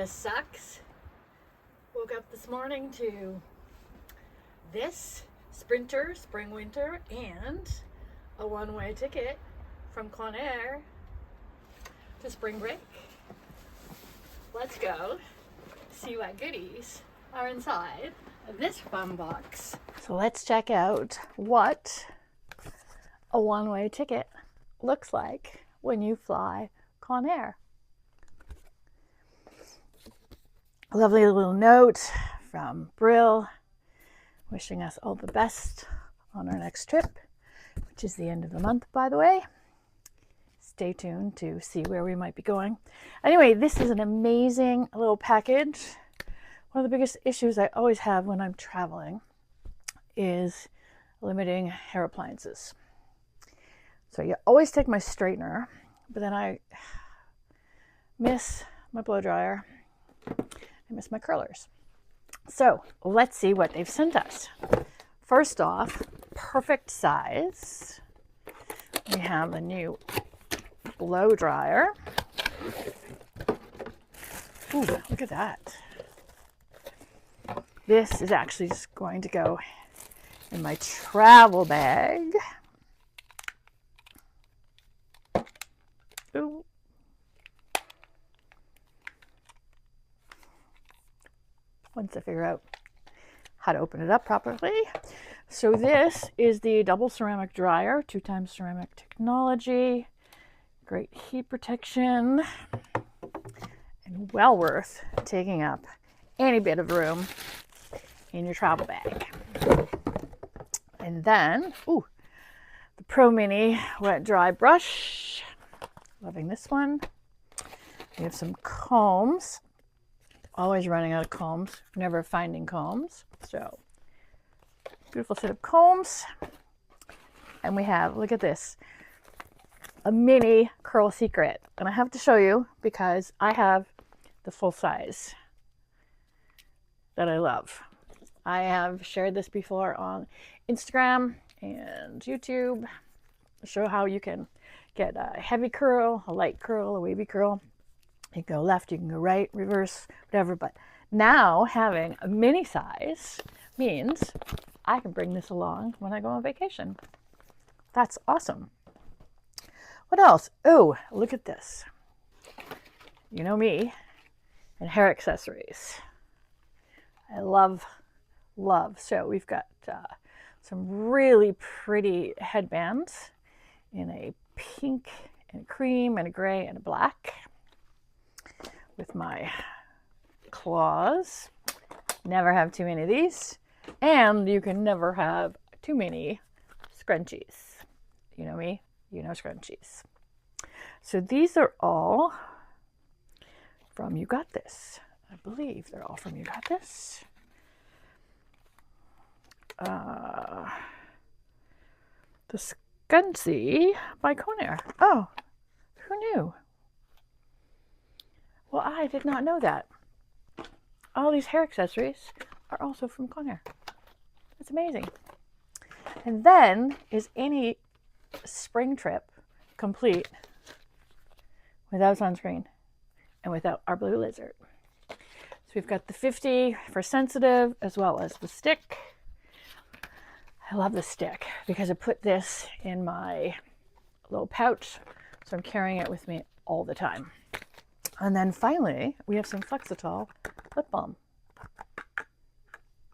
This sucks. Woke up this morning to this Sprinter Spring Winter and a one-way ticket from Conair to spring break. Let's go see what goodies are inside of this fun box. So let's check out what a one-way ticket looks like when you fly Conair. A lovely little note from Brill wishing us all the best on our next trip, which is the end of the month, by the way. Stay tuned to see where we might be going. Anyway, this is an amazing little package. One of the biggest issues I always have when I'm traveling is limiting hair appliances. So you always take my straightener, but then I miss my blow dryer. I miss my curlers. So let's see what they've sent us. First off, perfect size. We have a new blow dryer. Ooh, look at that. This is actually just going to go in my travel bag. Ooh. Once I figure out how to open it up properly. So this is the double ceramic dryer, 2x ceramic technology, great heat protection, and well worth taking up any bit of room in your travel bag. And then, ooh, the Pro Mini wet dry brush. Loving this one. We have some combs. Always running out of combs, never finding combs. So, beautiful set of combs. And we have, look at this, a mini curl secret. And I have to show you because I have the full size that I love. I have shared this before on Instagram and YouTube. Show how you can get a heavy curl, a light curl, a wavy curl. You can go left, you can go right, reverse, whatever. But now having a mini size means I can bring this along when I go on vacation. That's awesome. What else? Oh, look at this. You know me and hair accessories. I love. So we've got some really pretty headbands in a pink and a cream and a gray and a black. With my claws. Never have too many of these. And you can never have too many scrunchies. You know me, you know scrunchies. So these are all from You Got This. I believe they're all from You Got This. The Scuncy by Conair. Oh, who knew? Well, I did not know that. All these hair accessories are also from Conair. That's amazing. And then, is any spring trip complete without sunscreen and without our blue lizard? So we've got the 50 for sensitive as well as the stick. I love the stick because I put this in my little pouch, so I'm carrying it with me all the time. And then finally, we have some Flexitol lip balm.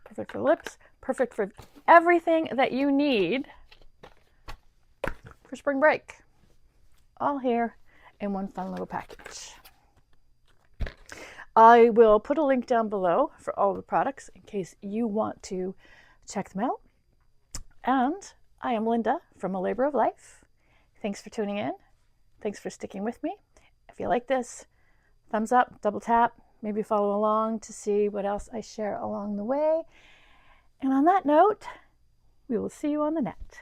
Perfect for lips, perfect for everything that you need for spring break. All here in one fun little package. I will put a link down below for all the products in case you want to check them out. And I am Linda from A Labor of Life. Thanks for tuning in. Thanks for sticking with me. If you like this, thumbs up, double tap, maybe follow along to see what else I share along the way. And on that note, we will see you on the net.